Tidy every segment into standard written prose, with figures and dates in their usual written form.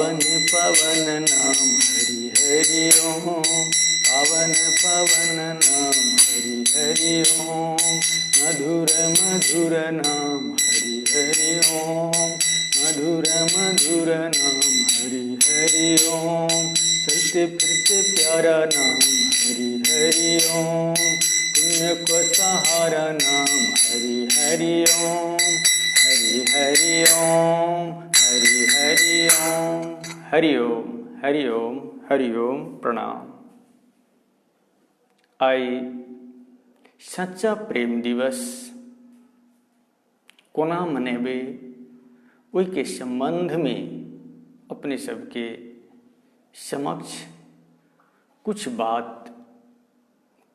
पवन पवन नाम हरि हरि ओम। पवन पवन नाम हरि हरि ओम। मधुर मधुर नाम हरि हरि ओम। मधुर मधुर नाम हरि हरि ओम। चलते फिरते प्यारा नाम हरि हरि ओम। पुण्य को सहारा नाम हरि हरि ओम। हरि हरि ओम। हरि हरि ओम। हरि ओम हरि ओम हरि ओम। प्रणाम। आई सच्चा प्रेम दिवस कोना मनेबे ओहि के संबंध में अपने सबके समक्ष कुछ बात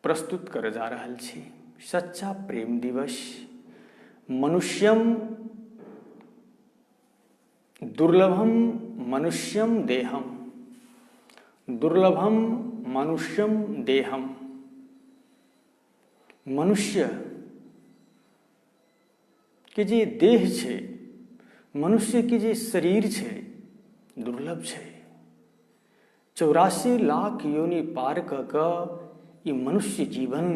प्रस्तुत कर जा रहल छी। सच्चा प्रेम दिवस मनुष्यम दुर्लभम मनुष्यम देहम। दुर्लभम मनुष्यम देहम। मनुष्य के जे देह छै, मनुष्य के जे शरीर छै, दुर्लभ छै। 84 लाख योनि पार क के ई मनुष्य जीवन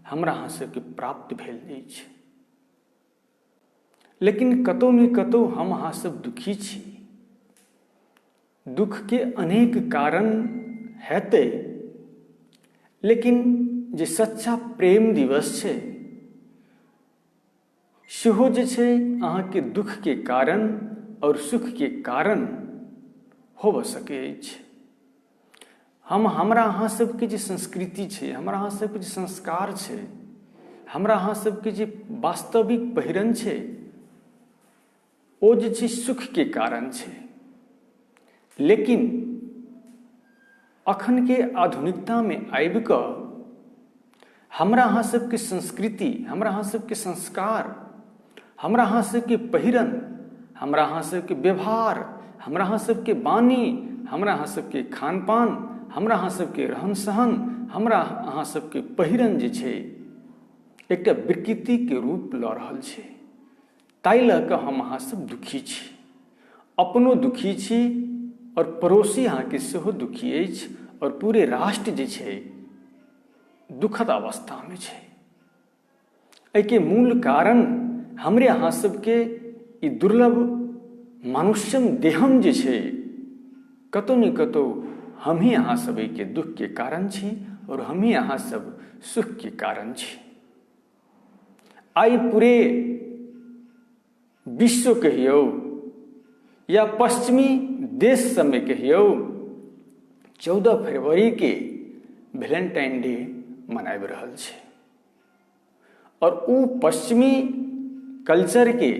हमरा अहाँ सबके प्राप्त भेल अछि। लेकिन कतौ ने कतौ हम अहाँ सब दुखी छी। दुख के अनेक कारण हेतै, लेकिन जे सच्चा प्रेम दिवस छै सेहो जे छै अहाँके दुख के कारण और सुख के कारण होबऽ सकै अछि। हमरा अहाँ सबके जे संस्कृति छै, हमरा अहाँ सबके जे संस्कार छै, हमरा अहाँ सबके जे वास्तविक पहिरन छै, ओ जे छै सुख के कारण छै। लेकिन अखन के आधुनिकता में आबि कऽ हमरा अहाँ सबके संस्कृति, हमरा अहाँ सबके संस्कार, हमरा अहाँ सबके पहिरन, हमरा अहाँ सबके व्यवहार, हमरा अहाँ सबके वाणी, हमरा अहाँ सबके खान पान, हमरा अहाँ सबके रहन सहन, हमरा अहाँ सबके पहिरन जे छै एकटा विकृति के रूप लऽ रहल छै। ताहि लऽ कऽ हम अहाँ सब दुखी छी, अपनो दुखी छी और पड़ोसी अहाँके सेहो दुखी अछि और पूरे राष्ट्र जे छै दुखद अवस्था में छै। एहिके मूल कारण हमरे अहाँ सबके ई दुर्लभ मनुष्यम देहम जे छै, कतौ ने कतौ हम ही अहाँ सब के दुख के कारण छी और हम ही अहाँ सब सुख के कारण छी। आइ पूरे विश्व कहियौ या पश्चिमी देश सब में कहियौ, 14 फरवरी के वैलेंटाइन डे मनाबि रहल छै। और ओ पश्चिमी कल्चर के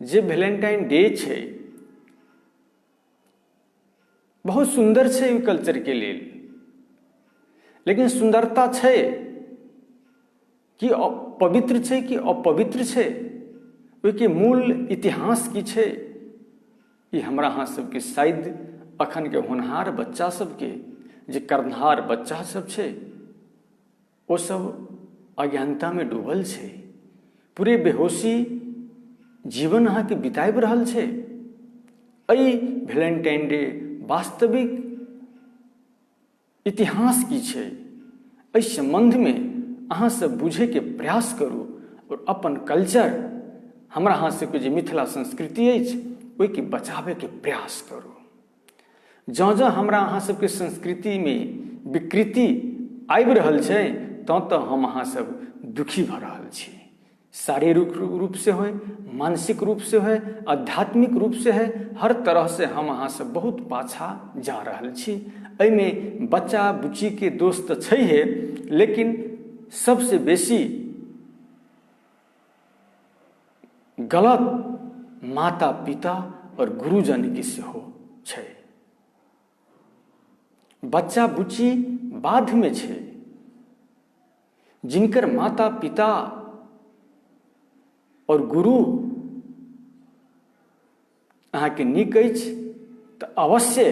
जे वैलेंटाइन डे छै बहुत सुंदर छै ओहि कल्चर के लेल। लेकिन सुंदरता छै कि पवित्र छै कि अपवित्र छै, ओहिके मूल इतिहास की छै, ई हमरा अहाँ सबके शायद अखन के होनहार बच्चा सबके, जे कर्महार बच्चा सब छै, ओ सब अज्ञानता में डूबल छै। पूरे बेहोशी जीवन अहाँके बिताबि रहल छै। एहि वैलेंटाइन डे वास्तविक इतिहास की छै, एहि संबंध में अहाँ सब बुझे के प्रयास करू और अपन कल्चर, हमरा अहाँ सबके जे मिथिला संस्कृति अछि ओहिके बचावे के प्रयास करू। जँ जँ हमरा अहाँ सबके संस्कृति में विकृति आबि रहल छै तो हम अहाँ सब दुखी भऽ रहल छी। शारीरिक रूप से हो, मानसिक रूप से हो, आध्यात्मिक रूप से है, हर तरह से हम अहाँ सब बहुत पाछा जा रहल छी। एहिमे बच्चा बुच्ची के दोष तऽ छैहे, लेकिन सबसे बेसी गलत माता पिता और गुरुजन के सेहो छै। बच्चा बुच्ची बाध में छै, जिनकर माता पिता और गुरु अहाँके नीक अछि तऽ अवश्य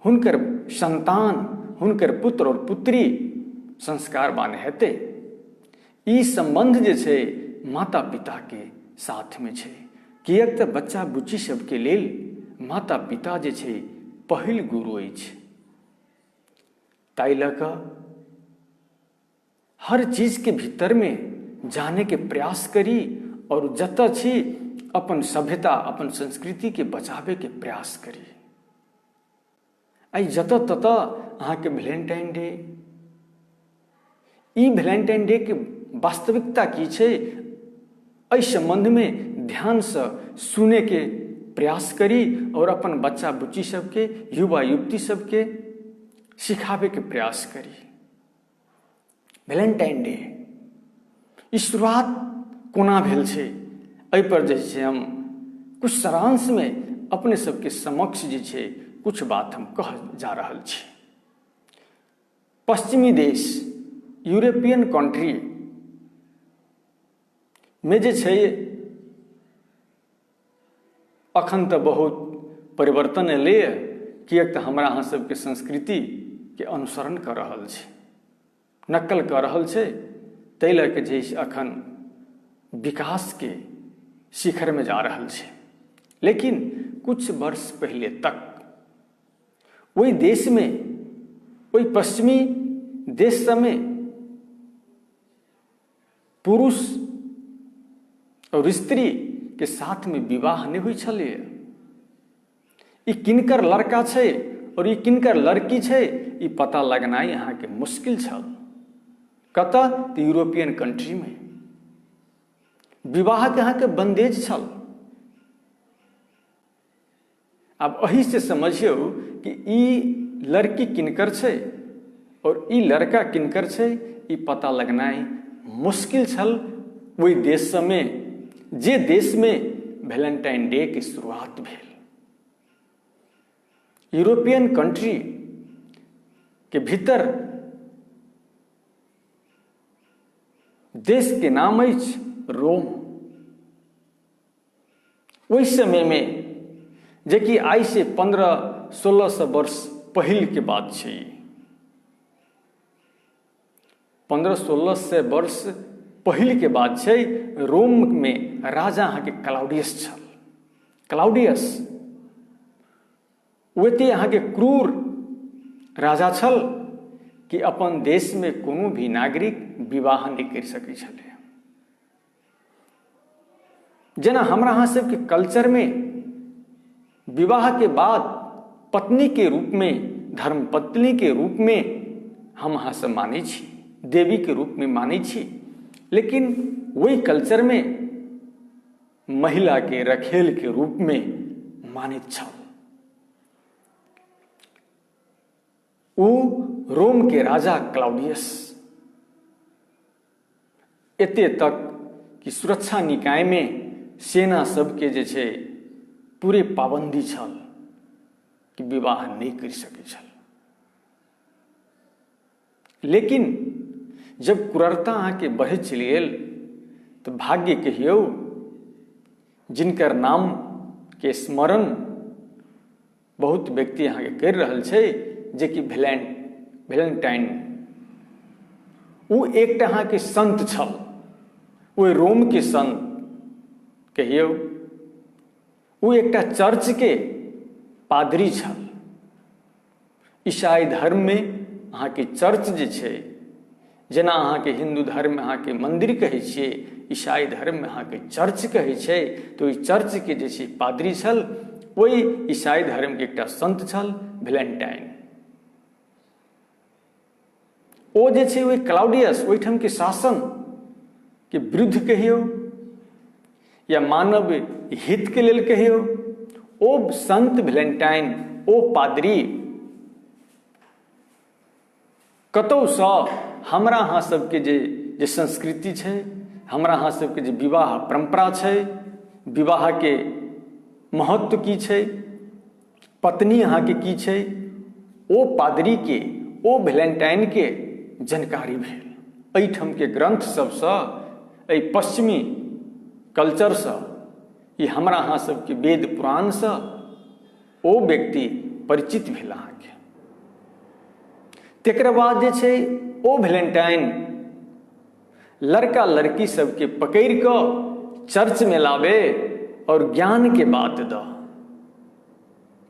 हुनकर संतान, हुनकर पुत्र और पुत्री संस्कारवान हेतै। ई संबंध जे छै माता पिता के साथ में छै। किएक तऽ बच्चा बुच्ची सबके लेल माता पिता जे छै पहिल गुरु अछि। ताहि लऽ कऽ हर चीज के भीतर में जाने के प्रयास करी और जतऽ छी अपन सभ्यता अपन संस्कृति के बचावे के प्रयास करी। आई जतऽ ततऽ अहाँके वैलेंटाइन डे, ई वैलेंटाइन डे के वास्तविकता की छै एहि संबंध में ध्यान से सुने के प्रयास करी और अपन बच्चा बुच्ची सबके युवा युवती सबके सिखावे के प्रयास करी। वैलेंटाइन डे ई शुरुआत कोना भेल छै एहि पर जे छै हम कुछ सारांश में अपने सबके समक्ष जे छै कुछ बात हम कह जा रहल छी। पश्चिमी देश यूरोपियन कंट्री में जे छै अखन तऽ बहुत परिवर्तन एलै, किएक तऽ हमरा अहाँ सबके संस्कृति के अनुसरण कर रहल छै, नकल कर रहल छै, ताहि लऽ के जे अखन विकास के शिखर में जा रहल छै। लेकिन कुछ वर्ष पहले तक वही देश में वही पश्चिमी देश सब में पुरुष और स्त्री के साथ में विवाह नहीं हुई छले। ई किनकर लड़का छै और ई किनकर लड़की छै ई पता लगनाइ यहाँ के मुश्किल छल। कतऽ तऽ यूरोपियन कंट्री में विवाह के यहाँ के बंदेज छल। अब अही से समझियो कि ई लड़की किनकर छै और ई लड़का किनकर छै ई पता लगनाइ मुश्किल छल वही देश सब में, जे देश में वैलेंटाइन डे के शुरुआत भेल। यूरोपियन कंट्री के भीतर देश के नाम अछि रोम। ओहि समय में जे कि आई से 1500-1600 वर्ष पहिल के बात छै, 1500-1600 वर्ष पहिल के बात छै। रोम में राजा अहाँ के क्लाउडियस छल। क्लाउडियस ओ एते अहाँ के क्रूर राजा छल कि अपन देश में कोनो भी नागरिक विवाह नहीं कर सकै छलै। जेना हमरा अहाँ सबके कल्चर में विवाह के बाद पत्नी के रूप में, धर्म पत्नी के रूप में हम अहाँ सब मानै छी, देवी के रूप में मानै छी, लेकिन वही कल्चर में महिला के रखेल के रूप में मानित छल। वो रोम के राजा क्लाउडियस एते तक कि सुरक्षा निकाय में सेना सबके जे छै पूरे पाबंदी छल कि विवाह नहीं कर सकै छल। लेकिन जब क्रूरता अहाँ के बढ़े चलि गेल तो भाग्य कहियो जिनकर नाम के स्मरण बहुत व्यक्ति अहाँ के कर रहल छै, जे कि वैलेंटाइन वो एकटा अहाँ के संत छल। वो रोम के संत कहियो, वो एकटा चर्च के पादरी छल। ईसाई धर्म में अहाँ के चर्च जे छै, जेना अहाँ के हिंदू धर्म में अहाँ के मंदिर कहै छियै, ईसाई धर्म में अहाँ के चर्च कहै छै। तो ई चर्च के जे छै पादरी छल, वही ईसाई धर्म के एकटा संत छल वैलेंटाइन। ओ जे छै वही क्लाउडियस ओहिठाम के शासन के विरुद्ध कहियो या मानव हित के लेल कहियो, ओ संत वैलेंटाइन ओ पादरी कतौ सँ हमरा अहाँ सबके जे संस्कृति छै, हमरा अहाँ सबके जे विवाह परंपरा छै, विवाह के महत्व की छै, पत्नी अहाँ के की छै, ओ पादरी के ओ वैलेंटाइन के जानकारी भेल। एहिठाम के ग्रंथ सबसँ, एहि पश्चिमी कल्चर से, ई हमरा अहाँ सबके वेद पुराण से ओ व्यक्ति परिचित भेल अहाँ के। तेकर बाद जे छै ओ वैलेंटाइन लड़का लड़की सबके पकड़ कऽ चर्च में लावे और ज्ञान के बात द।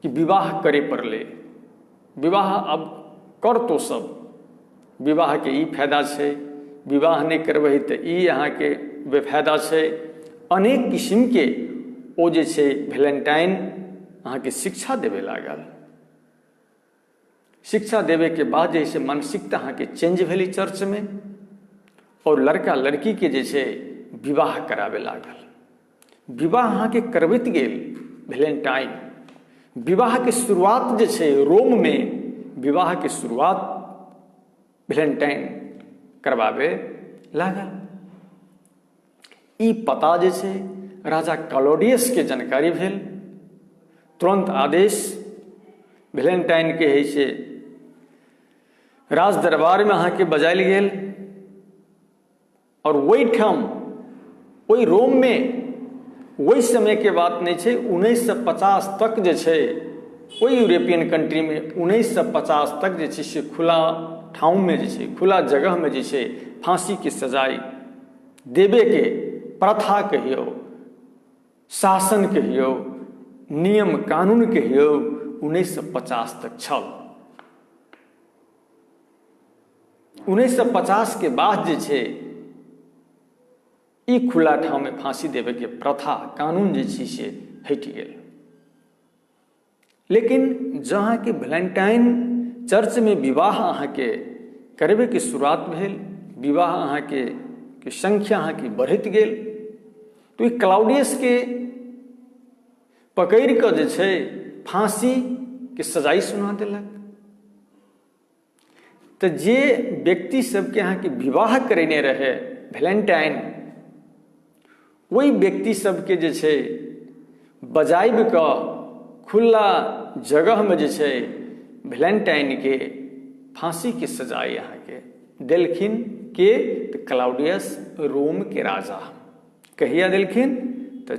कि विवाह करे पड़ले, विवाह अब कर तो सब, विवाह के ई फायदा छै, विवाह नहीं करबै तऽ ई अहाँके बेफायदा छै। अनेक किस्म के ओ जे छै वैलेंटाइन अहाँके शिक्षा देवे लागल। शिक्षा देवे के बाद जे छै मानसिकता अहाँके चेंज भेलै चर्च में, और लड़का लड़की के जे छै विवाह करावे लागल। विवाह अहाँके करबैत गेल वैलेंटाइन। विवाह के शुरुआत जे छै रोम में विवाह के शुरुआत वैलेंटाइन करवावे लागल। ई पता जे छै राजा क्लॉडियस के जानकारी भेल। तुरंत आदेश वैलेंटाइन के है से राज दरबार में अहाँके बजायल गेल, और वही ठाम वही रोम में वही समय के बात नहीं छै 1950 तक जे छै वही यूरोपियन कंट्री में 1950 तक जे छै से खुला ठाव में जे छै खुला जगह में जे छै फांसी की सजाई देवे के प्रथा कहियो, शासन कहियो, नियम कानून कहियो 1950 तक छल। 1950 के बाद जे छै ई खुला ठाव में फांसी देवे के प्रथा कानून जे छै से हटि गेल। लेकिन जहाँ के वैलेंटाइन चर्च में विवाह अहाँके करबे के शुरुआत भेल, विवाह अहाँके संख्या अहाँके बढ़ैत गेल, तो ई क्लॉडियस के पकड़ कऽ जे छै फांसी के सजाई सुना देलक। तो जे व्यक्ति सबके अहाँके विवाह करेने रहे वैलेंटाइन, वही व्यक्ति सबके जे छै बजाइब कऽ खुला जगह में जे छै वैलेंटाइन के फांसी के सजाई अहाँके देलखिन के तऽ क्लॉडियस रोम के राजा। कहिया देलखिन तऽ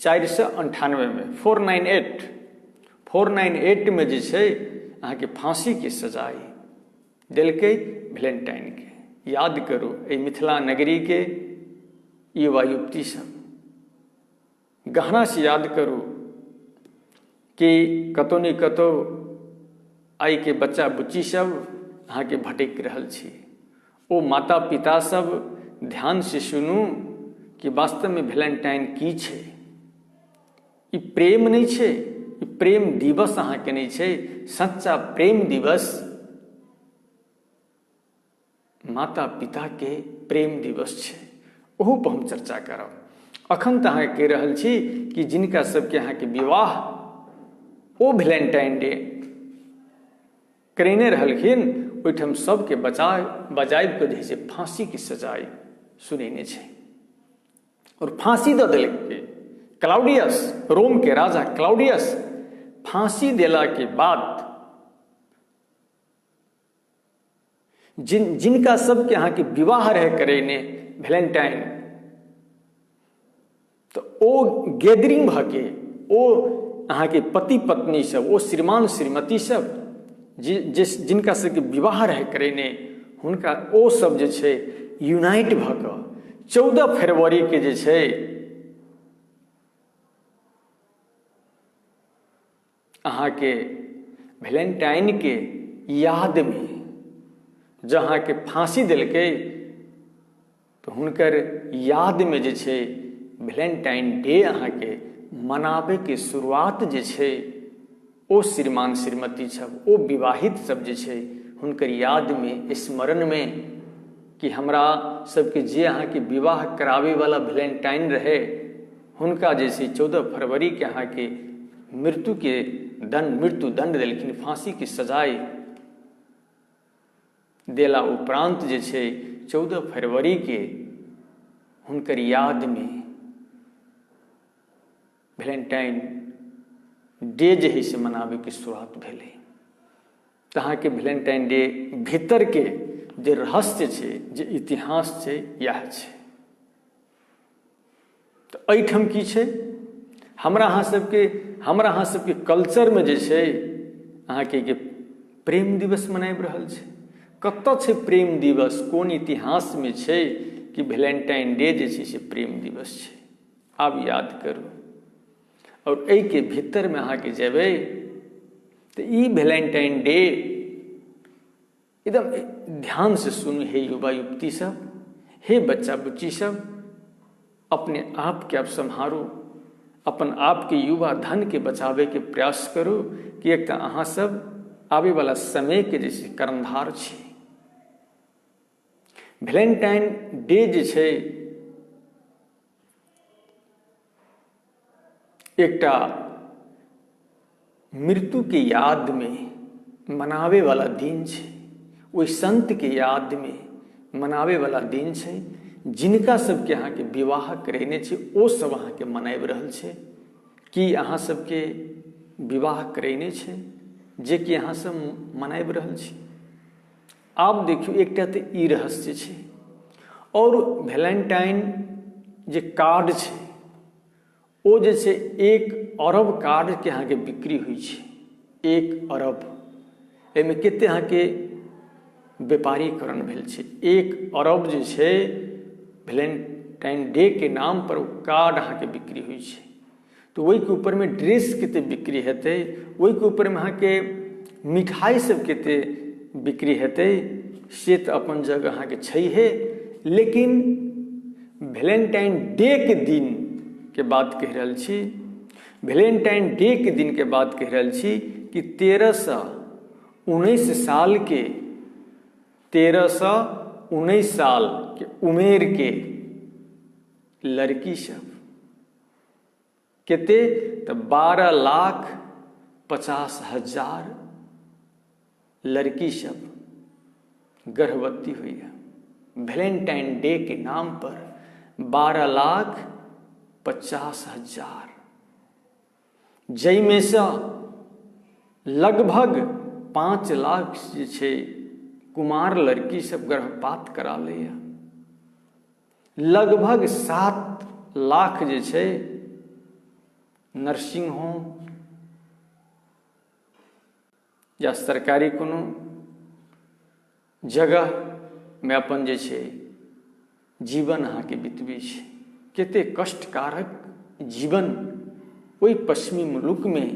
498 में 498 में जे छै अहाँके फांसी के सजाई देलकै वैलेंटाइन के। याद करू एहि मिथिला नगरी के युवा युवती सब गहना से याद करू कि कतौ ने कतौ आइ के बच्चा बुच्ची सब अहाँके भटक रहल छी। ओ माता पिता सब ध्यान से सुनू कि वास्तव में वैलेंटाइन की छै। ई प्रेम नहीं छै, ई प्रेम दिवस अहाँके नहीं छै। सच्चा प्रेम दिवस माता पिता के प्रेम दिवस छै। ओहू पर हम चर्चा करब। अखन तऽ अहाँ कहि रहल छी कि जिनका सबके अहाँके विवाह ओ वैलेंटाइन डे करेने रहलखिन, ओहिठाम सबके बजाइब के जे छै फांसी की सजाई सुनेने छै, और फांसी दऽ देलकै क्लॉडियस, रोम के राजा क्लॉडियस। फांसी देला के बाद जिनका सबके अहाँके विवाह रहे करेने वैलेंटाइन, तो ओ गैदरिंग भऽ के ओ अहाँके पति पत्नी सब, ओ श्रीमान श्रीमती सब जिनका सबके विवाह रहे करेने, हुनका ओ सब जे छै यूनाइट भऽ कऽ 14 फरवरी के जे छै अहाँके वैलेंटाइन के याद में जहाँ के फांसी देलकै, तो हुनकर याद में जे छै वैलेंटाइन डे अहाँके मनाबे के शुरुआत जे छै ओ श्रीमान श्रीमती सब, ओ विवाहित सब जे छै हुनकर याद में, स्मरण में कि हमरा सबके जे अहाँके विवाह करावे वाला वैलेंटाइन रहे, हुनका जे छै 14 फरवरी के अहाँके मृत्यु दंड देलखिन, फांसी की सजाई देला उपरांत जे छै 14 फरवरी के हुनकर याद में वैलेंटाइन डे जे है से मनावे के शुरुआत भेलै। तऽ अहाँके वैलेंटाइन डे भीतर के जे रहस्य छै, जे इतिहास छै, यह छै। तऽ एहिठाम की छै, हमरा अहाँ सबके कल्चर में जे छै अहाँके प्रेम दिवस मनाबि रहल छै। कतऽ छै प्रेम दिवस? कोन इतिहास में छै कि वैलेंटाइन डे जे छै से प्रेम दिवस छै? आब याद करू। और एहि के भीतर में अहाँके जेबै तो ई वैलेंटाइन डे एकदम ध्यान से सुन, हे युवा युवती सब, हे बच्चा बुच्ची सब, अपने आप के आप संहारो, अपन आप के युवा धन के बचावे के प्रयास करो कि एक अहाँ सब आवे वाला समय के जैसे कर्णधार छी। वैलेंटाइन डे जे छै एकटा मृत्यु के याद में मनावे वाला दिन छै, ओहि संत के याद में मनावे वाला दिन छै जिनका सबके अहाँ के विवाह करेने छै, ओ सब अहाँ के मनाबि रहल छै। कि अहाँ सबके विवाह करेने छै जे कि अहाँ सब मनाबि रहल छी। आब देखियौ एकटा तऽ ई रहस्य छै, और वैलेंटाइन जे कार्ड छै ओ जे छै 1 अरब कार्ड के अहाँ के बिक्री होइ छै। 1 अरब एहिमे कते अहाँ के व्यापारीकरण भेल छै। 1 अरब जे छै वैलेंटाइन डे के नाम पर कार्ड अहाँ के बिक्री होइ छै। तो ओहि के ऊपर में ड्रेस कते बिक्री हेतै, ओहि के ऊपर में अहाँ के मिठाई सब कते बिक्री हेतै, से तऽ अपन जगह अहाँ के छैहे। लेकिन वैलेंटाइन डे के दिन के बात कहि रहल छी, वैलेंटाइन डे के दिन के बात कहि रहल छी कि 1319 साल के 1319 साल के उमेर के लड़की सब कते तऽ 12,50,000 लड़की सब गर्भवती हुई है। वैलेंटाइन डे के नाम पर 12,50,000, जाहिमे से लगभग 5 लाख जे छै कुमार लड़की सब गर्भपात करा लैया। लगभग 7 लाख जे छै नर्सिंग होम या सरकारी कोनो जगह में अपन जे छै जीवन अहाँ के बितबै छै। कते कष्टकारक जीवन ओहि पश्चिमी मुल्क में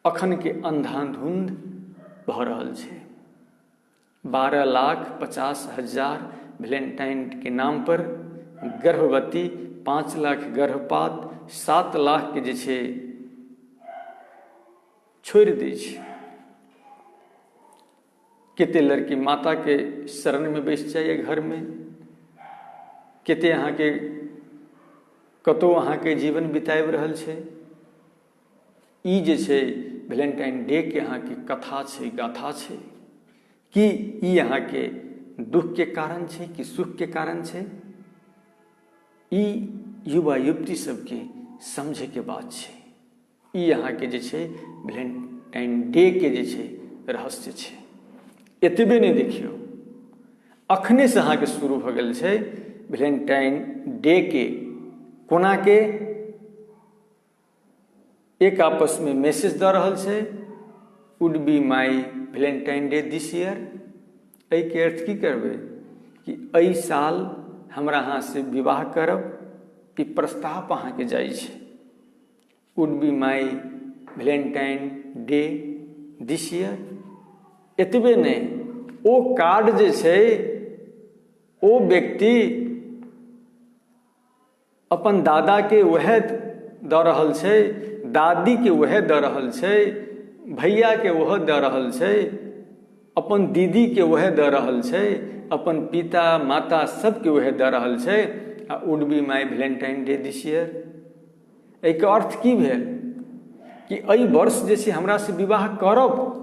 अखन के अंधाधुंध भऽ रहल छै। 12,50,000 वैलेंटाइन के नाम पर गर्भवती, 5 लाख गर्भपात, 7 लाख के जे छै छोड़ि दै छै। कते लड़की माता के शरण में बैस जाइए घर में, कते अहाँ के कतौ अहाँ के जीवन बिताबि रहल छै। ई जे छै वैलेंटाइन डे के अहाँ के कथा छै, गाथा छै कि ई अहाँ के दुख के कारण छै कि सुख के कारण छै। ई युवा युवती सबके समझे के बात छै। ई अहाँ के जे छै वैलेंटाइन डे के जे छै रहस्य छै। एतबे नहीं देखियो, अखने से अहाँ के शुरू भऽ गेल छै वैलेंटाइन डे के कोना के एक आपस में मैसेज दऽ रहल छै, would be my valentine day this year. एहि के अर्थ की करबै कि एहि साल हमरा अहाँ से विवाह करब, ई प्रस्ताव अहाँ के जाइ छै। Would be my valentine day this year. एतबे नहीं, ओ कार्ड जे छै ओ व्यक्ति अपन दादा के वह दऽ रहल छै, दादी के वह दऽ रहल छै, भैया के वह दऽ रहल छै, अपन दीदी के वह दऽ रहल छै, अपन पिता माता सबके वह दऽ रहल छै। आ would be my valentine day this year. एहि के अर्थ की भेल कि एहि वर्ष जे छै हमरा से विवाह करब,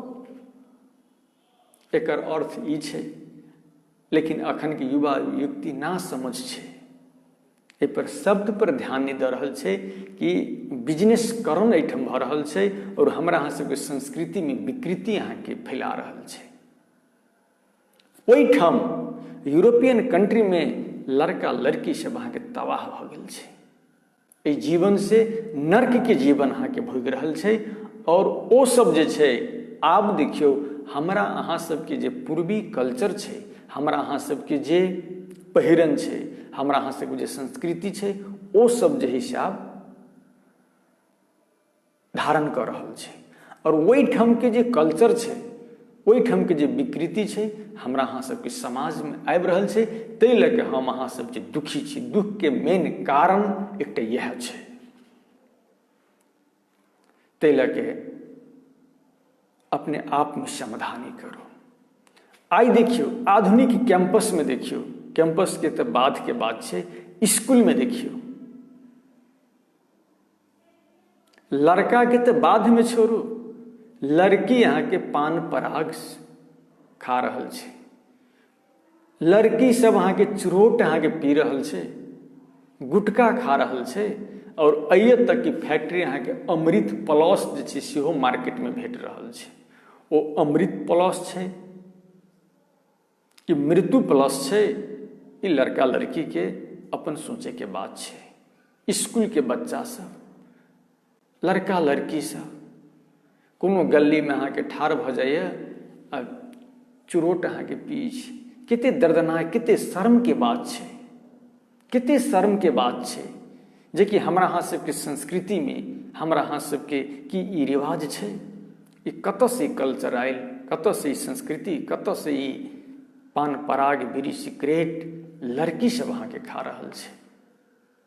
एकर अर्थ ई छै। लेकिन अखन के युवा युवती ना समझ छै, एहि पर शब्द पर ध्यान नहीं दऽ रहल छै कि बिजनेस करण एहिठाम भऽ रहल छै और हमरा अहाँ सबके संस्कृति में विकृति अहाँ के फैला रहल छै। ओहिठाम यूरोपियन कंट्री में लड़का लड़की सब अहाँ के तबाह भऽ गेल छै। एहि जीवन से नर्क के जीवन अहाँ के भोगि रहल छै। और ओ सब जे छै आब देखियौ हमरा अहाँ सबके जे पूर्वी कल्चर छै, हमरा अहाँ सबके जे पहिरन छै, हमरा अहाँ सबके जे संस्कृति छै, ओ सब जे हिसाब धारण कर रहल छै। और ओहिठाम के जे कल्चर छै, ओहिठाम के जे विकृति छै, हमरा अहाँ सबके समाज में आबि रहल छै। ताहि लऽ कऽ हम अहाँ सब जे दुखी छी, दुख के मेन कारण एकटा यह छै। ताहि लऽ कऽ अपने आप में समाधानी करो। आइ देखियो आधुनिक कैंपस में देखियो, कैंपस के तो बाद के बात छै, स्कूल में देखियो लड़का के तो बाद में छोड़ू, लड़की यहाँ के पान पराग खा रहल छै, लड़की सब अहाँ के चुरोट अहाँ के पी रहल छै, गुटखा खा रहल छै, और अइए तक कि फैक्ट्री अहाँ के अमृत प्लस जे छै सेहो मार्केट में भेट रहल छै। ओ अमृत प्लस छै कि मृत्यु प्लस छै, ई लड़का लड़की के अपन सोचे के बात छै। स्कूल के बच्चा सब, लड़का लड़की सब कोनो गली में अहाँ के ठाढ़ भ जाइए आ चुरोट अहाँ के पी छै। कते दर्दनाक, कते शर्म के बात छै, कते शर्म के बात छै, जे कि हमरा अहाँ सबके संस्कृति में, हमरा अहाँ सबके की ई रिवाज छै, ई कतऽ से कल्चर आयल, कतऽ से ई संस्कृति, कतऽ से ई पान पराग बीड़ी सिगरेट लड़की सब अहाँ के खा रहल छै।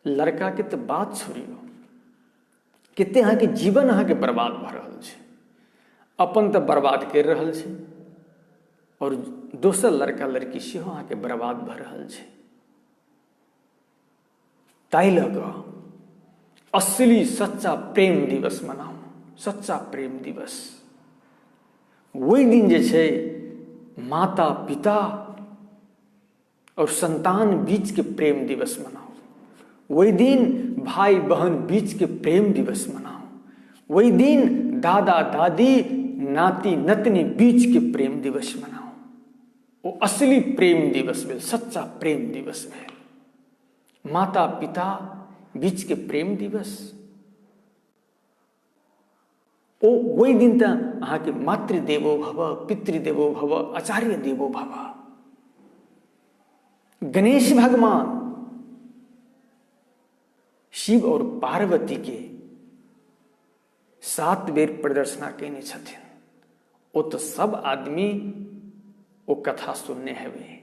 लड़का के तो बात छोड़ियो, कते अहाँ के जीवन अहाँ के बर्बाद भ रहल छै, अपन तो बर्बाद कर रहल छै और दोसर लड़का लड़की सेहो अहाँ के बर्बाद भ रहल छै। ताहि लऽ कऽ असली सच्चा प्रेम दिवस मनाओ, सच्चा प्रेम दिवस। वही दिन जे छै माता पिता और संतान बीच के प्रेम दिवस मनाओ। वही दिन भाई बहन बीच के प्रेम दिवस मनाओ। वही दिन दादा दादी नाती नतनी बीच के प्रेम दिवस मनाओ। वो असली प्रेम दिवस भेल, सच्चा प्रेम दिवस भेल, माता पिता बीच के प्रेम दिवस। ओ वही दिन तो अहाँ के मातृदेवो भव, पितृदेवो भव, आचार्य देवो भव। गणेश भगवान शिव और पार्वती के 7 बेर प्रदर्शना केने छथिन। ओ तो सब आदमी वो कथा सुनने हेवे।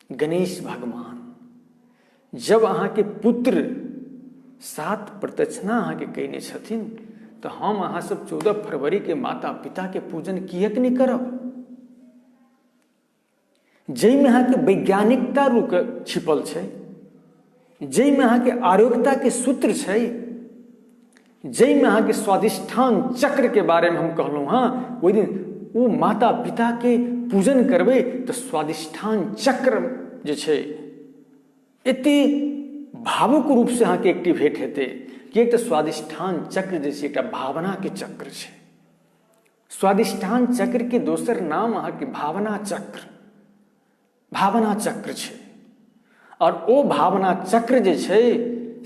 गणेश भगवान जब अहाँ के पुत्र 7 प्रदक्षिणा अहाँ के केने छथिन, तो हम अहाँ सब 14 फरवरी के माता पिता के पूजन किएक नहीं करब? जै में अहाँ के वैज्ञानिकता रुक छिपल छै, जै में अहाँ के आरोग्यता के सूत्र छै, जै में अहाँ के स्वादिष्ठान चक्र के बारे में हम कहलहुं। हाँ, ओहि दिन वो माता पिता के पूजन करबै तो स्वादिष्ठान चक्र जे छै एते भावुक रूप से अहाँ के एक्टिवेट हेतै कि एक तो स्वादिष्ठान चक्र जे छै एकटा भावना के चक्र छै। स्वादिष्ठान चक्र के दोसर नाम अहाँ के भावना चक्र, भावना चक्र छै। और ओ भावना चक्र जे छै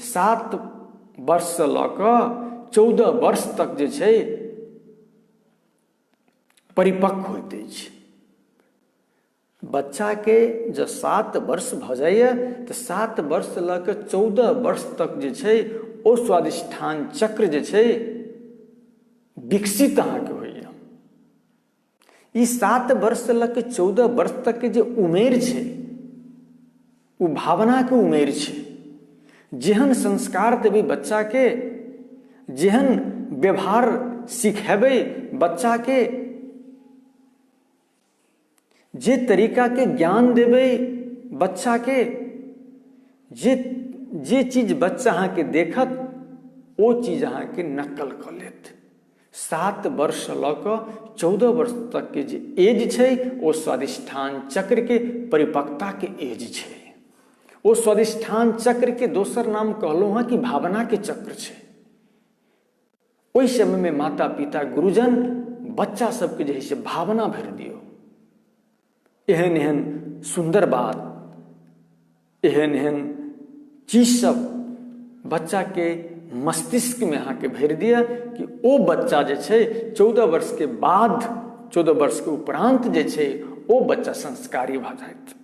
7 वर्ष से लऽ कऽ 14 वर्ष तक जे छै परिपक्व होइत अछि। बच्चा के जब 7 वर्ष भ जाइए तो 7 वर्ष से लऽ कऽ 14 वर्ष तक जे छै ओ स्वादिष्ठान चक्र जे छै विकसित अहाँ के होइए। ई 7 वर्ष से लऽ कऽ 14 वर्ष तक के जे उमेर छै वो भावना के उमेर छै। जेहन संस्कार देबै बच्चा के, जेहन व्यवहार सिखेबै बच्चा के, जे तरीका के ज्ञान देबै बच्चा के, जे चीज बच्चा अहाँ के देखत ओ चीज अहाँ के नकल क लेत। 7 वर्ष से लऽ कऽ 14 वर्ष तक के जे एज छै ओ स्वादिष्ठान चक्र के परिपक्वता के एज छै। ओ स्वादिष्ठान चक्र के दोसर नाम कहलहुं हैं कि भावना के चक्र छै। ओहि समय में माता पिता गुरुजन बच्चा सबके जे है से भावना भरि दियौ। एहन एहन सुंदर बात, एहन एहन चीज सब बच्चा के मस्तिष्क में अहाँ के भरि दिया कि ओ बच्चा जे छै 14 वर्ष के बाद, 14 वर्ष के उपरांत जे छै ओ बच्चा संस्कारी भ जायत।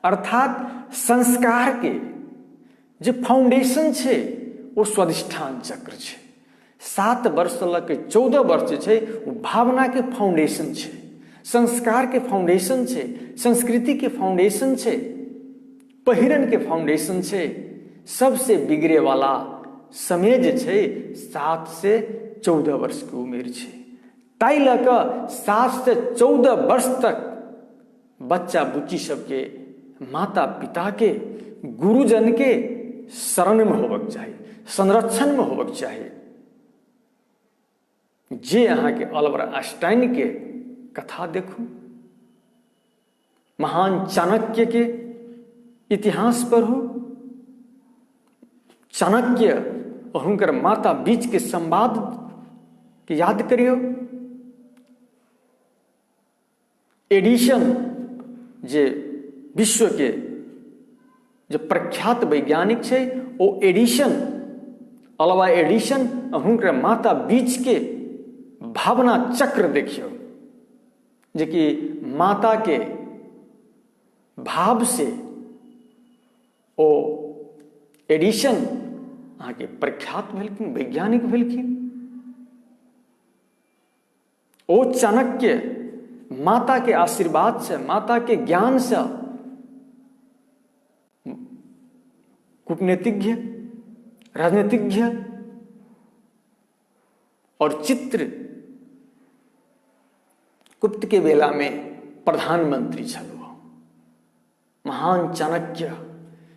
अर्थात संस्कार के जे फाउंडेशन छै वो स्वादिष्ठान चक्र छै। 7 वर्ष लऽ के 14 वर्ष जे छै वो भावना के फाउंडेशन छै, संस्कार के फाउंडेशन छै, संस्कृति के फाउंडेशन छै, पहिरन के फाउंडेशन छै। सबसे बिगड़े वाला समय जे छै 7 से 14 वर्ष के उम्र छै। ताई लऽ कऽ 7 से 14 वर्ष तक बच्चा बुच्ची सबके माता पिता के गुरुजन के शरण में होबक चाही, संरक्षण में होबक चाही। जे अहाँ के अल्बर्ट आइंस्टाइन के कथा देखू, महान चाणक्य के इतिहास पढ़ू, चाणक्य और हुनकर माता बीच के संवाद के याद करियो। एडिशन जे विश्व के जो प्रख्यात वैज्ञानिक छै ओ एडिशन, अल्वा एडिशन और हुनकर माता बीच के भावना चक्र देखियो, जे कि माता के भाव से ओ एडिशन अहाँ के प्रख्यात भेलखिन, वैज्ञानिक भेलखिन। ओ चाणक्य माता के आशीर्वाद से, माता के ज्ञान से कूटनीतिज्ञ, राजनीतिज्ञ और चित्रगुप्त के बेला में प्रधानमंत्री छल। महान चाणक्य,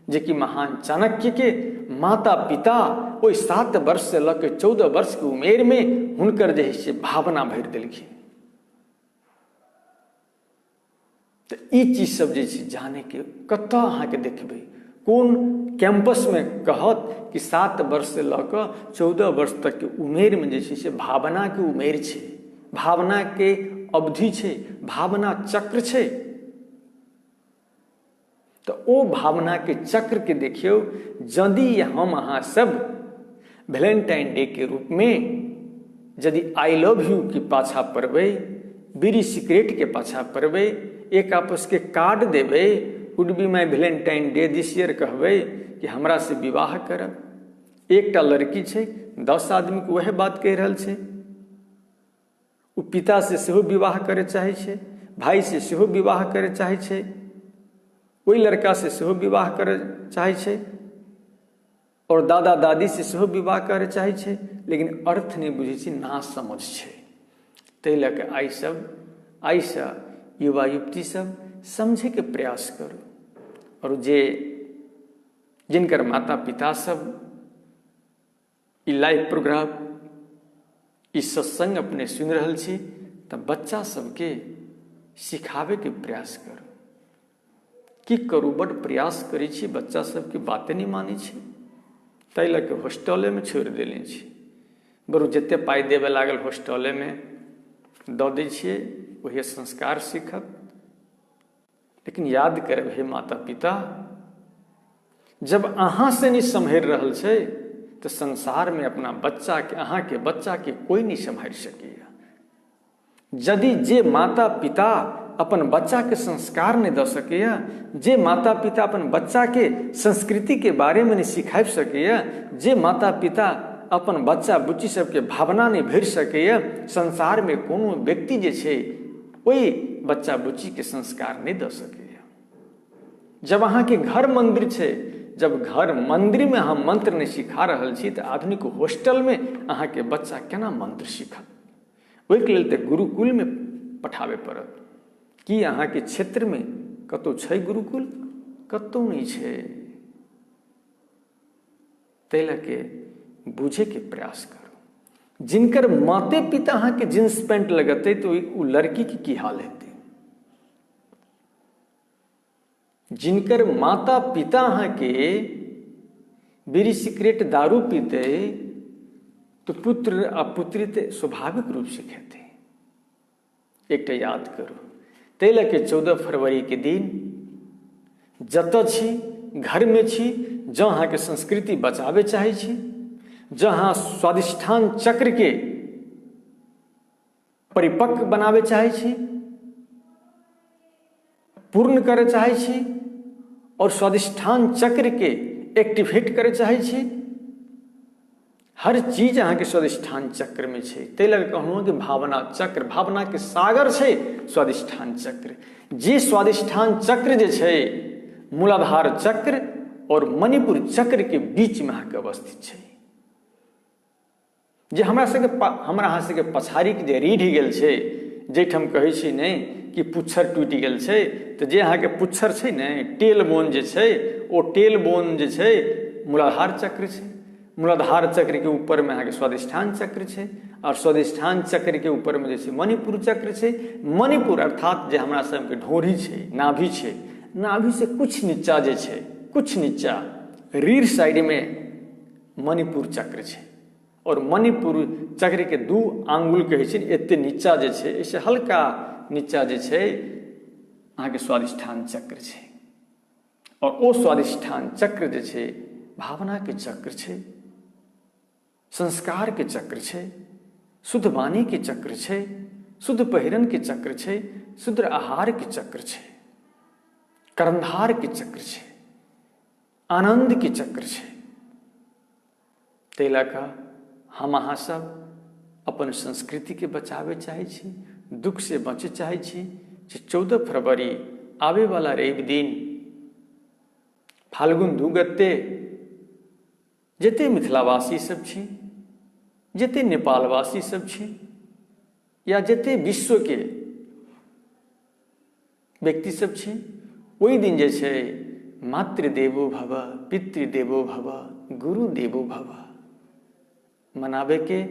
जे कि महान चाणक्य के माता पिता ओहि 7 वर्ष से लऽ के 14 वर्ष के उमेर में हुनकर जे से भावना भरि देलखिन। तो ई चीज सब जे जाने के कतऽ अहाँ के देखबै, कोन कैंपस में कहत कि 7 वर्ष से लऽ के 14 वर्ष तक के उमेर में जे से भावना के उमेर छै, भावना के अवधि छै, भावना चक्र छै। तो ओ भावना के चक्र के देखियो, यदि हम अहाँ सब वैलेंटाइन डे के रूप में यदि आई लव यू के पाछा पड़बै, बीड़ी सिगरेट के पाछा पड़बै, एक आपस के कार्ड देबै, would be my valentine day this year कहबै कि हमरा से विवाह करब। एकटा लड़की छै 10 आदमी के वह बात कह रहल छै, ओ पिता से सेहो विवाह करे चाहे छै, भाई से सेहो विवाह करे चाहे छै, कोई लड़का से सेहो विवाह करे चाहे छै और दादा दादी से सेहो विवाह करे चाहे छै, लेकिन अर्थ नहीं बुझे छै, ना समझ छै। ताहि लऽ कऽ आइ से युवा युवती सब समझे के प्रयास करू, और जिनकर माता पिता सब ई लाइव प्रोग्राम, ई सत्संग अपने सुनि रहल छी, तऽ बच्चा सबके सिखावे के प्रयास करू। की करू, बड़ प्रयास करै छी, बच्चा सबके बाते नहीं मानै छै, ताहि लऽ के हॉस्टले में छोड़ि देने छी। बरू जते पाई देवे लागल हॉस्टले में दऽ दै छियै, वही संस्कार सीखब। लेकिन याद करब हे माता पिता, जब अहाँ से नहीं सम्हरि रहल छै तो संसार में अपना बच्चा के, अहाँ के बच्चा के कोई नहीं सम्हारि सकैया। यदि जे माता पिता अपन बच्चा के संस्कार नहीं दऽ सकैया, जे माता पिता अपन बच्चा के संस्कृति के बारे में नहीं सिखा सकैया, जे माता पिता अपन बच्चा बुच्ची सबके भावना नहीं भरि सकैया, संसार में कोनो व्यक्ति जे छै ओहि बच्चा बुच्ची के संस्कार नहीं दऽ सकैया। जब अहाँ के घर मंदिर छै, जब घर मंदिर में अहाँ मंत्र नहीं सिखा रहल छी, तऽ आधुनिक हॉस्टल में अहाँ के बच्चा केना मंत्र सीखत? ओहिके लेल तऽ गुरुकुल में पठाबे पड़त। की अहाँ के क्षेत्र में कतौ छै गुरुकुल? कतौ नहीं छै। ताहि लऽ के बुझे के प्रयास करू। जिनकर माते पिता अहाँ के जींस पैंट लगते तो उ लड़की की हाल हेतै? जिनकर माता पिता अहाँ के बीड़ी सिगरेट दारू पीते तो पुत्र आ पुत्री ते स्वाभाविक रूप से खेते। एकटा याद करू, ताहि लऽ के 14 फरवरी के दिन जतऽ छी, घर में छी, जँ अहाँ के संस्कृति बचावे चाहे छी, जहाँ स्वादिष्ठान चक्र के परिपक्व बनावे चाहे छी, पूर्ण करे चाहे छी, और स्वादिष्ठान चक्र के एक्टिवेट करे चाहे छी, हर चीज अहाँके स्वादिष्ठान चक्र में छै। ताहि लऽ कऽ कहलहुँ कि भावना चक्र, भावना के सागर छै स्वादिष्ठान चक्र। जे स्वादिष्ठान चक्र जे छै मूलाधार चक्र और मणिपुर चक्र के बीच में अहाँके अवस्थित छै। जे हमरा अहाँ सबके पछाड़ी के जे रीढ़ गेल छै, जाहिठाम कहै छी ने कि पुच्छर टूटि गेल छै, तऽ जे अहाँके पुच्छर छै ने, टेल बोन जे छै, ओ टेल बोन जे छै मूलाधार चक्र छै। मूलाधार चक्र के ऊपर में अहाँके स्वादिष्ठान चक्र छै, और स्वादिष्ठान चक्र के ऊपर में जे छै मणिपुर चक्र छै। मणिपुर अर्थात जे हमरा सबके ढोरी छै, नाभि छै, नाभि से कुछ नीचा जे छै, कुछ नीचा रीढ़ साइड में मणिपुर चक्र छै। और मणिपुर चक्र के 2 आंगुल कहै छै, एते नीचा जे छै, ऐसे हल्का नीचा जे छै अहाँके स्वादिष्ठान चक्र छै। और ओ स्वादिष्ठान चक्र जे छै भावना के चक्र छै, संस्कार के चक्र छै, शुद्ध वाणी के चक्र छै, शुद्ध पहिरन के चक्र छै, शुद्ध आहार के चक्र छै, कर्णधार के चक्र छै, आनंद के चक्र छै। ताहि लऽ कऽ हम अहाँ सब अपन संस्कृति के बचावे चाहे छी, दुख से बचे चाहे छी। 14 फरवरी आवे वाला रवि दिन फाल्गुन 2 गते जते मिथिलावासी सब छी, जते नेपालवासी सब छी, या जते विश्व के व्यक्ति सब छी, ओहि दिन जे छै मातृदेवो भव, पितृदेवो भव, गुरु देवो भव मनावे के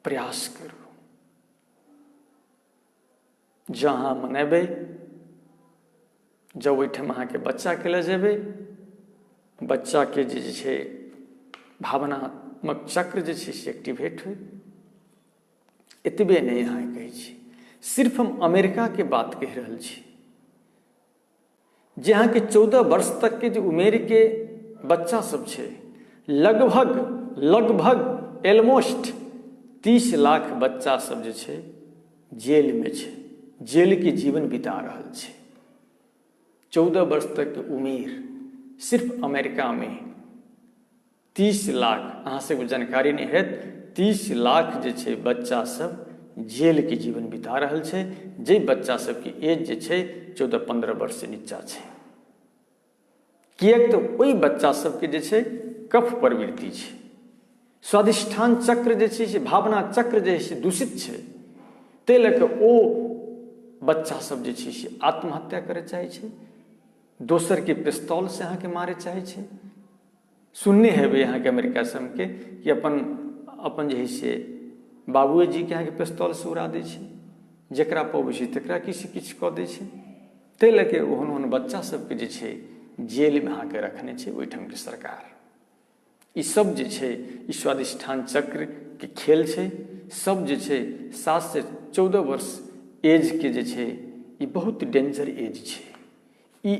प्रयास करू। जहाँ मनेबै, जब ओहिठाम अहाँके बच्चा के लऽ जेबै, बच्चा के जे छै भावनात्मक चक्र जे छै से एक्टिवेट होय। एतबे नहीं अहाँ कहै छी, सिर्फ हम अमेरिका के बात कहि रहल छी, जे अहाँके 14 वर्ष तक के जो उम्र के बच्चा सब छै, लगभग एलमोस्ट 30 लाख बच्चा सब जे छै जेल में छै, जेल के जीवन बिता रहल छै। 14 वर्ष तक के उम्र सिर्फ अमेरिका में 30 लाख, अहाँ सबके जानकारी नहीं है, 30 लाख जे छै बच्चा सब जेल के जीवन बिता रहल छै, जे बच्चा सब की एज जे छै 14-15 वर्ष से नीचा छै। किएक तऽ ओहि बच्चा सबके जे छै कफ प्रवृत्ति छै, स्वादिष्ठान चक्र जे छै से भावना चक्र जे छै दूषित छै। ताहि लऽ कऽ ओ बच्चा सब जे छै से आत्महत्या करय चाहै छै, दोसर के पिस्तौल से अहाँके मारे चाहै छै। सुनने हेबै अहाँके अमेरिका सबके कि अपन जे है से बाबुए जी के अहाँके पिस्तौल से उड़ा दै छै, जकरा पबै छै तकरा किछु कऽ दै छै। ताहि लऽ कऽ ओहन बच्चा सबके जे छै जेल में अहाँके रखने छै ओहिठाम के सरकार। ई सब जे छै ई स्वादिष्ठान चक्र के खेल छै। सब जे छै 7 से 14 वर्ष एज के जे छै ई बहुत डेंजर एज छै। ई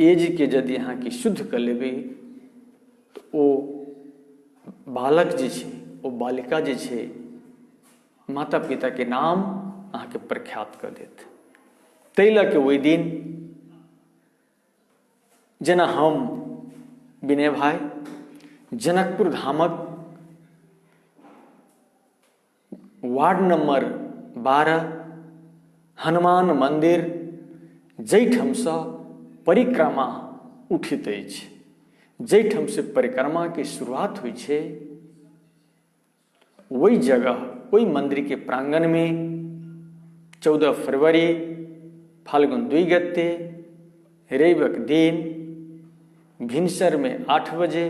एज के यदि अहाँके शुद्ध कर लेबै तऽ ओ बालक जे छै, ओ बालिका जे छै, माता पिता के नाम अहाँके प्रख्यात कऽ देत। ताहि लऽ कऽ ओहि दिन जेना हम विनय भाई जनकपुर धामक वार्ड नंबर 12 हनुमान मंदिर जाहिठाम सँ परिक्रमा उठित अछि, जाहिठाम से परिक्रमा के शुरुआत होइ छै, ओहि जगह, ओहि मंदिर के प्रांगण में 14 फरवरी फाल्गुन 2 गते रविक दिन भिनसर में 8 बजे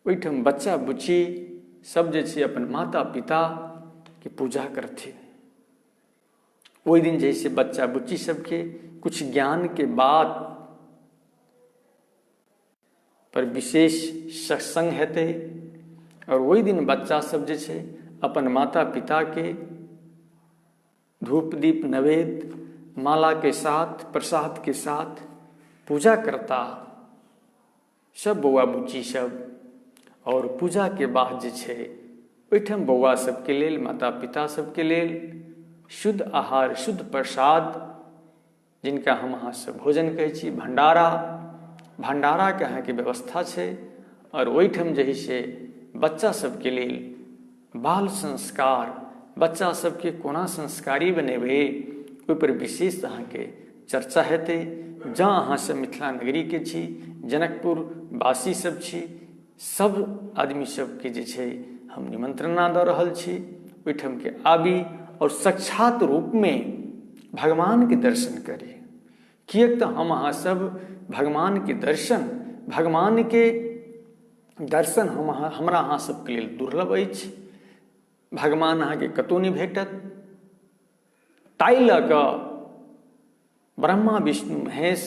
ओहिठाम बच्चा बुच्ची सब जे छै अपन माता पिता के पूजा करथिन। ओहि दिन जैसे बच्चा बुच्ची सबके कुछ ज्ञान के बात पर विशेष सत्संग हेतै, और ओहि दिन बच्चा सब जे छै अपन माता पिता के धूप दीप नैवेद्य माला के साथ, प्रसाद के साथ पूजा करता सब बौआ बुच्ची सब। और पूजा के बाद जे छै ओहिठाम बौआ सबके लेल, माता पिता सबके लेल शुद्ध आहार, शुद्ध प्रसाद, जिनका हम अहाँ सब भोजन कहै छी, भंडारा के अहाँके व्यवस्था छै। और ओहिठाम जे से बच्चा सबके लेल बाल संस्कार, बच्चा सबके कोना संस्कारी बनेबै ओहि पर विशेष अहाँके चर्चा हेतै। जँ अहाँ सब मिथिला नगरी के छी, जनकपुर वासी सब छी, सब आदमी सबके जे छै हम निमंत्रणा दऽ रहल छी ओहिठाम के आबी और साक्षात रूप में भगवान के दर्शन करी। किएक तऽ हम अहाँ सब भगवान के दर्शन हमरा अहाँ सबके लेल दुर्लभ अछि। भगवान अहाँके कतहु नहि भेटत। ताहि लऽ कऽ ब्रह्मा विष्णु महेश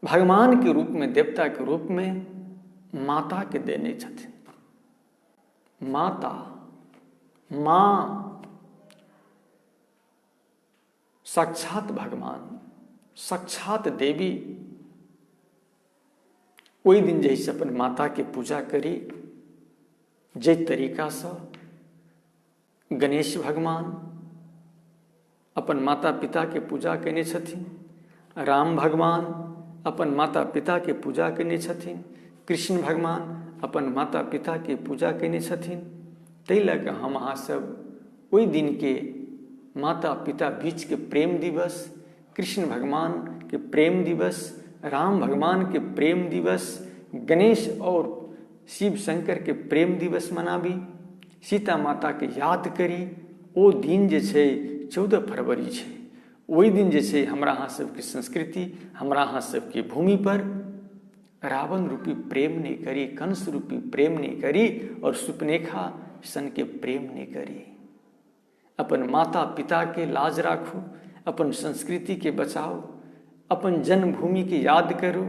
भगवान के रूप में, देवता के रूप में माता के देने छथिन। माता, माँ, साक्षात भगवान, साक्षात देवी। ओहि दिन जैसे अपन माता के पूजा करी जे तरीका से गणेश भगवान अपन माता पिता के पूजा केने छथिन, राम भगवान अपन माता पिता के पूजा केने छथिन, कृष्ण भगवान अपन माता पिता के पूजा केने छथिन। ताहि लऽ कऽ हम अहाँ सब ओहि दिन के माता पिता बीच के प्रेम दिवस, कृष्ण भगवान के प्रेम दिवस, राम भगवान के प्रेम दिवस, गणेश और शिव शंकर के प्रेम दिवस मनाबी, सीता माता के याद करी। ओ दिन जे छै 14 फरवरी छै। ओहि दिन जे छै हमरा अहाँ सबके संस्कृति, हमरा अहाँ सबके भूमि पर रावण रूपी प्रेम नहीं करी, कंस रूपी प्रेम नहीं करी और सुपनेखा सन के प्रेम नहीं करी। अपन माता पिता के लाज राखू, अपन संस्कृति के बचाओ, अपन जन्मभूमि के याद करू।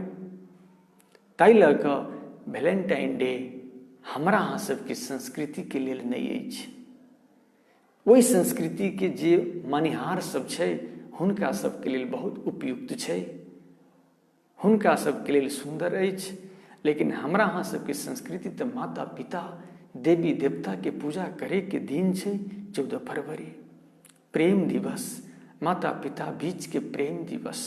ताहि लऽ कऽ वैलेंटाइन डे हमरा अहाँ सबके संस्कृति के लेल नहीं अछि। ओहि संस्कृति के जे मानिहार सब छै हुनका सबके लेल बहुत उपयुक्त छै, हुनका सबके लेल सुंदर अछि। लेकिन हमरा अहाँ सबके संस्कृति तऽ माता पिता देवी देवता के पूजा करे के दिन छै 14 फरवरी, प्रेम दिवस, माता पिता बीच के प्रेम दिवस,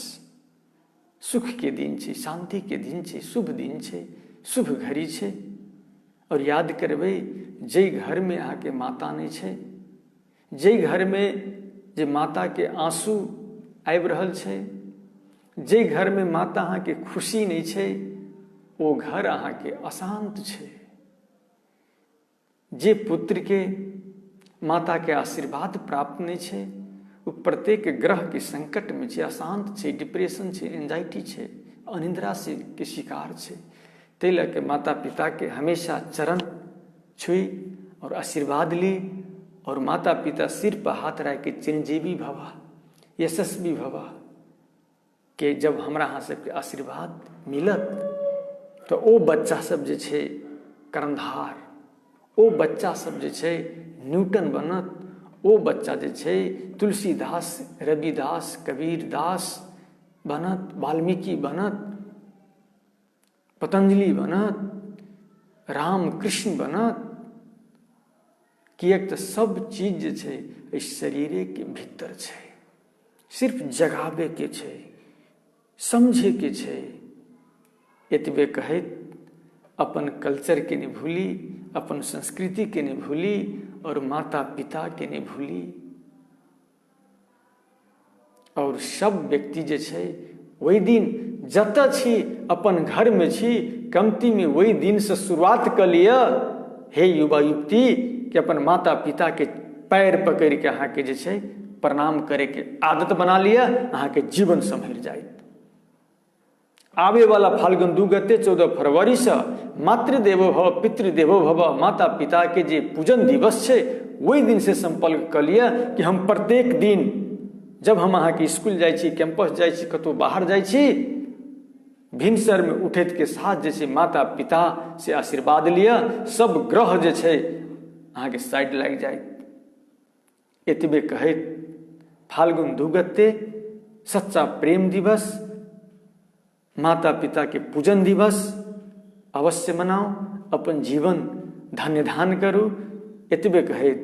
सुख के दिन छै, शांति के दिन छै, शुभ दिन छै, शुभ घड़ी छै। और याद करबै जे घर में अहाँके माता नहीं छै, जे घर में जे माता के आंसू आबि रहल छै, जे घर में माता अहाँके खुशी नहीं छै, ओ घर अहाँके अशांत छै। जे पुत्र के माता के आशीर्वाद प्राप्त नहीं छै वो प्रत्येक ग्रह के संकट में छै, अशांत छै, डिप्रेशन छै, एंजाइटी छै, अनिद्रा से के शिकार छै। ताहि लऽ के माता पिता के हमेशा चरण छुई और आशीर्वाद ली और माता पिता सिर पर हाथ रख के चिरंजीवी भवा, यशस्वी भवा के जब हमरा अहाँ सबके आशीर्वाद मिलत तो ओ बच्चा सब जे छै कर्णधार, ओ बच्चा सब जे छै न्यूटन बनत, ओ बच्चा जे छै तुलसीदास, रविदास, कबीरदास बनत, वाल्मीकि बनत, पतंजलि बनत, राम कृष्ण बनत। किएक तऽ सब चीज जे छै इस शरीरे के भीतर छै, सिर्फ जगाबे के छै, समझे के छै। एतबे कहैत अपन कल्चर के नहीं भूली, अपन संस्कृति के नहीं भूली और माता पिता के नहीं भूली। और सब व्यक्ति जे छै वही दिन जतऽ छी अपन घर में छी, कमती में वही दिन से शुरुआत कर लिया। हे युवा युवती कि अपन माता पिता के पैर पकड़ के अहाँ के जे छै प्रणाम करे के आदत बना लिया, अहाँ के जीवन संभर जाए। आवे वाला फाल्गुन 2 गते 14 फरवरी से मातृदेवो भव पितृदेवो भव माता पिता के जे पूजन दिवस छै वही दिन से संकल्प कर लिया कि हम प्रत्येक दिन जब हम अहाँ के स्कूल जाय छी, कैंपस जाय छी, कतौ बाहर जाय छी, भिनसर में उठैत के साथ जे छै माता पिता से आशीर्वाद लिया। सब ग्रह जे छै अहाँ के साइड लग जाए। एतबे कहैत फाल्गुन 2 गते सच्चा प्रेम दिवस, माता पिता के पूजन दिवस अवश्य मनाओ, अपन जीवन धन्य धान करू। एतबे कहैत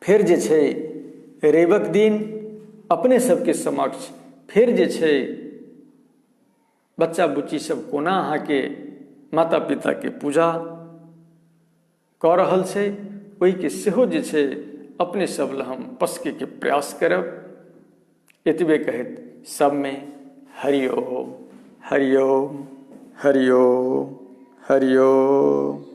फिर जे छै रविक दिन अपने सबके समक्ष फिर जे छै बच्चा बुच्ची सब कोना अहाँके माता पिता के पूजा कऽ रहल छै, ओहिके सेहो जे छै अपने सब लए हम पसके के प्रयास करब। एतबे कहैत सबमे हरि ओम, हरि ओम, हरि ओम, हरि ओम।